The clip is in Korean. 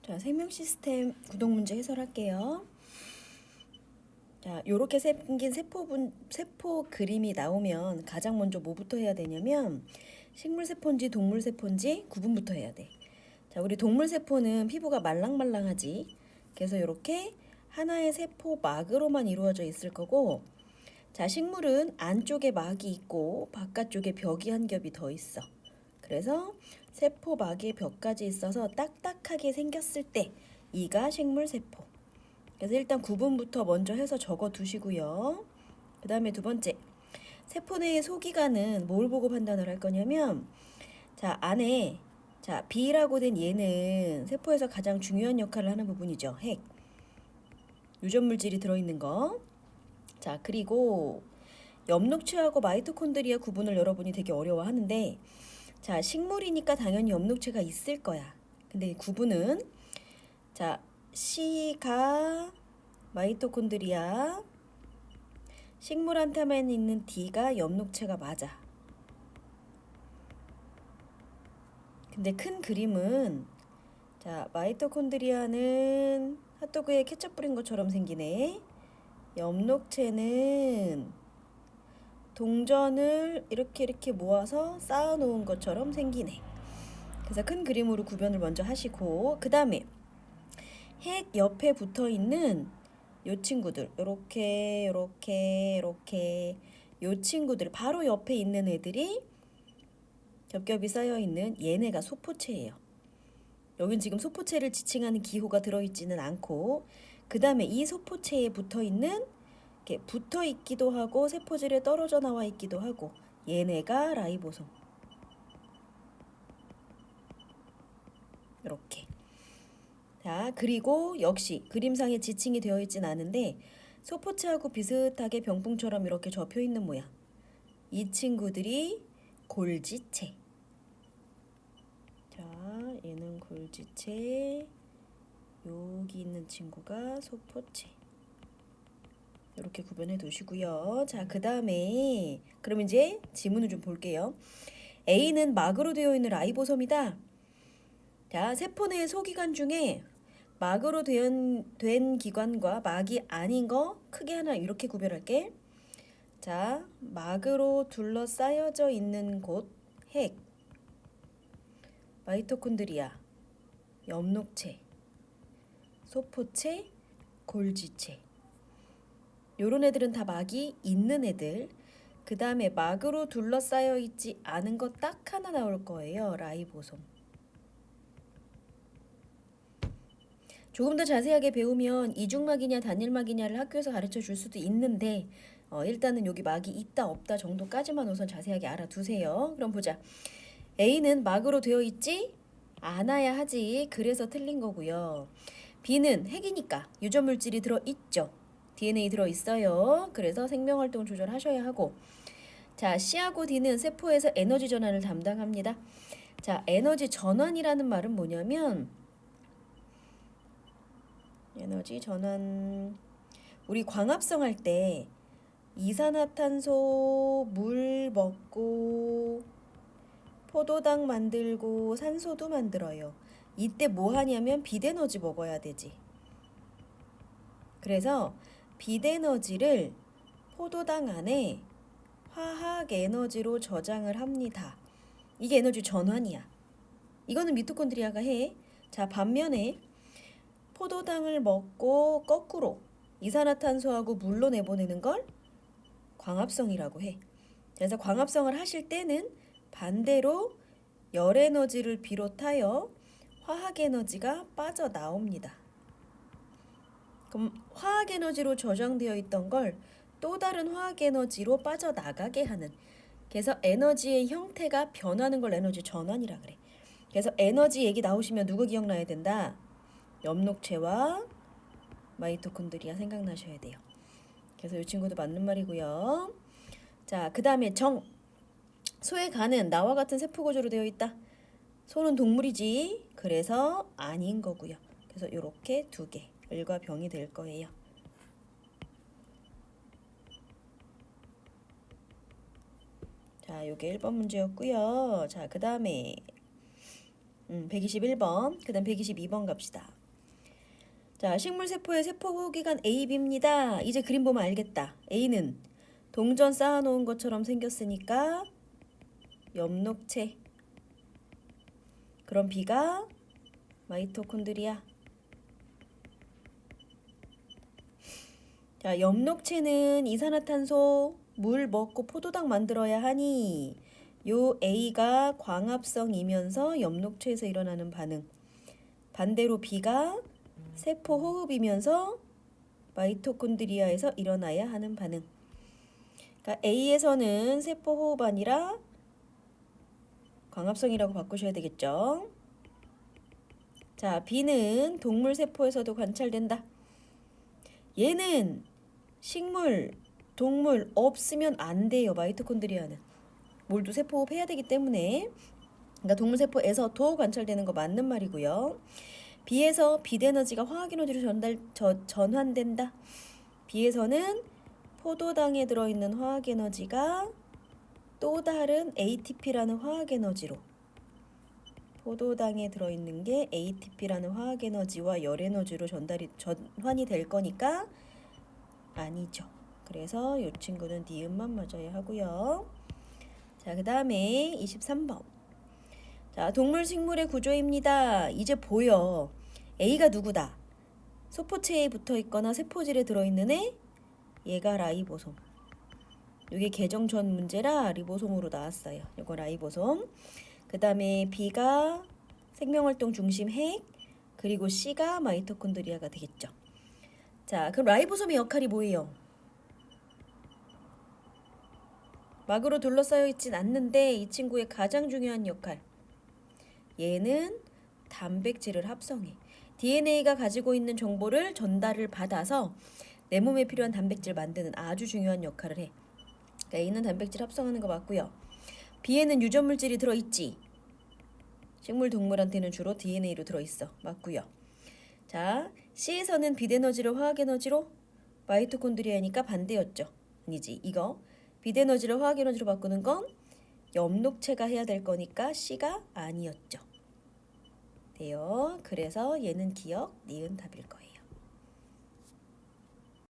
자, 생명 시스템 구독 문제 해설할게요. 자, 요렇게 생긴 세포 그림이 나오면 가장 먼저 뭐부터 해야 되냐면 식물 세포인지 동물 세포인지 구분부터 해야 돼. 자, 우리 동물 세포는 피부가 말랑말랑하지. 그래서 이렇게 하나의 세포막으로만 이루어져 있을 거고, 자, 식물은 안쪽에 막이 있고 바깥쪽에 벽이 한 겹이 더 있어. 그래서 세포막에 벽까지 있어서 딱딱하게 생겼을 때 이가 식물 세포. 그래서 일단 구분부터 먼저 해서 적어 두시고요. 그 다음에 두 번째, 세포 내의 소기관은 뭘 보고 판단을 할 거냐면, 자, 안에 자, B라고 된 얘는 세포에서 가장 중요한 역할을 하는 부분이죠. 핵. 유전 물질이 들어있는 거. 자, 그리고 엽록체하고 마이토콘드리아 구분을 여러분이 되게 어려워하는데, 자, 식물이니까 당연히 엽록체가 있을 거야. 근데 구분은, 자, C가 마이토콘드리아, 식물한테만 있는 D가 엽록체가 맞아. 근데 큰 그림은, 자, 마이토콘드리아는 핫도그에 케첩 뿌린 것처럼 생기네. 엽록체는 동전을 이렇게 모아서 쌓아 놓은 것처럼 생기네. 그래서 큰 그림으로 구별을 먼저 하시고, 그 다음에 핵 옆에 붙어 있는 요 친구들, 요렇게 요 친구들 바로 옆에 있는 애들이 겹겹이 쌓여 있는 얘네가 소포체예요. 여긴 지금 소포체를 지칭하는 기호가 들어있지는 않고, 그 다음에 이 소포체에 붙어 있는, 이렇게 붙어 있기도 하고 세포질에 떨어져 나와 있기도 하고, 얘네가 라이보솜. 이렇게. 자, 그리고 역시 그림상에 지칭이 되어 있진 않은데 소포체하고 비슷하게 병풍처럼 이렇게 접혀 있는 모양. 이 친구들이 골지체. 자, 얘는 골지체. 여기 있는 친구가 소포체. 이렇게 구분해 두시고요. 자, 그 다음에 그럼 이제 지문을 좀 볼게요. A는 막으로 되어 있는 라이보솜이다. 자, 세포 내의 소기관 중에 막으로 된 기관과 막이 아닌 거 크게 하나 이렇게 구별할게. 자, 막으로 둘러싸여져 있는 곳, 핵, 마이토콘드리아, 엽록체, 소포체, 골지체. 요런 애들은 다 막이 있는 애들. 그 다음에 막으로 둘러싸여 있지 않은 거 딱 하나 나올 거예요. 라이보솜. 조금 더 자세하게 배우면 이중막이냐 단일막이냐를 학교에서 가르쳐 줄 수도 있는데, 일단은 여기 막이 있다 없다 정도까지만 우선 자세하게 알아두세요. 그럼 보자. A는 막으로 되어 있지 않아야 하지. 그래서 틀린 거고요. B는 핵이니까 유전 물질이 들어있죠. DNA 들어있어요. 그래서 생명활동 조절하셔야 하고, 자, C하고 D는 세포에서 에너지 전환을 담당합니다. 자, 에너지 전환이라는 말은 뭐냐면, 에너지 전환, 우리 광합성 할 때 이산화탄소, 물 먹고 포도당 만들고 산소도 만들어요. 이때 뭐 하냐면 빛에너지 먹어야 되지. 그래서 빛에너지를 포도당 안에 화학 에너지로 저장을 합니다. 이게 에너지 전환이야. 이거는 미토콘드리아가 해. 자, 반면에 포도당을 먹고 거꾸로 이산화탄소하고 물로 내보내는 걸 광합성이라고 해. 그래서 광합성을 하실 때는 반대로 열에너지를 비롯하여 화학에너지가 빠져나옵니다. 그럼 화학에너지로 저장되어 있던 걸 또 다른 화학에너지로 빠져나가게 하는, 그래서 에너지의 형태가 변하는 걸 에너지 전환이라 그래. 그래서 에너지 얘기 나오시면 누구 기억나야 된다? 엽록체와 마이토콘드리아 생각나셔야 돼요. 그래서 이 친구도 맞는 말이고요. 자, 그 다음에 정. 소의 간은 나와 같은 세포 구조로 되어 있다. 소는 동물이지. 그래서 아닌 거고요. 그래서 이렇게 두 개, 을과 병이 될 거예요. 자, 요게 1번 문제였고요. 자, 그 다음에 121번, 그 다음 122번 갑시다. 자, 식물세포의 세포기관 A, B입니다. 이제 그림 보면 알겠다. A는 동전 쌓아놓은 것처럼 생겼으니까 엽록체. 그럼 B가 마이토콘드리아. 자, 엽록체는 이산화탄소, 물 먹고 포도당 만들어야 하니 요 A가 광합성이면서 엽록체에서 일어나는 반응. 반대로 B가 세포 호흡이면서 마이토콘드리아에서 일어나야 하는 반응. 그러니까 A에서는 세포 호흡 아니라 광합성이라고 바꾸셔야 되겠죠. 자, B는 동물 세포에서도 관찰된다. 얘는 식물, 동물 없으면 안 돼요. 마이토콘드리아는. 뭘도 세포 호흡 해야 되기 때문에. 그러니까 동물 세포에서도 관찰되는 거 맞는 말이고요. B에서 빛에너지가 화학에너지로 전환된다. B에서는 포도당에 들어있는 화학에너지가 또 다른 ATP라는 화학에너지로, 포도당에 들어있는 게 ATP라는 화학에너지와 열에너지로 전환이 될 거니까 아니죠. 그래서 이 친구는 니은만 맞아야 하고요. 자, 그 다음에 23번. 자, 동물 식물의 구조입니다. 이제 보여. A가 누구다? 소포체에 붙어 있거나 세포질에 들어있는 애? 얘가 라이보솜. 이게 개정 전 문제라 리보솜으로 나왔어요. 이거 라이보솜. 그 다음에 B가 생명활동 중심 핵, 그리고 C가 마이토콘드리아가 되겠죠. 자, 그럼 라이보솜의 역할이 뭐예요? 막으로 둘러싸여 있진 않는데 이 친구의 가장 중요한 역할. 얘는 단백질을 합성해. DNA가 가지고 있는 정보를 전달을 받아서 내 몸에 필요한 단백질 만드는 아주 중요한 역할을 해. 그러니까 A는 단백질 합성하는 거 맞고요. B에는 유전물질이 들어있지. 식물, 동물한테는 주로 DNA로 들어있어. 맞고요. 자, C에서는 빛에너지를 화학에너지로, 마이토콘드리아니까 반대였죠. 아니지, 이거 빛에너지를 화학에너지로 바꾸는 건 엽록체가 해야 될 거니까 C가 아니었죠. 돼요. 그래서 얘는 기억, 니은 답일 거예요.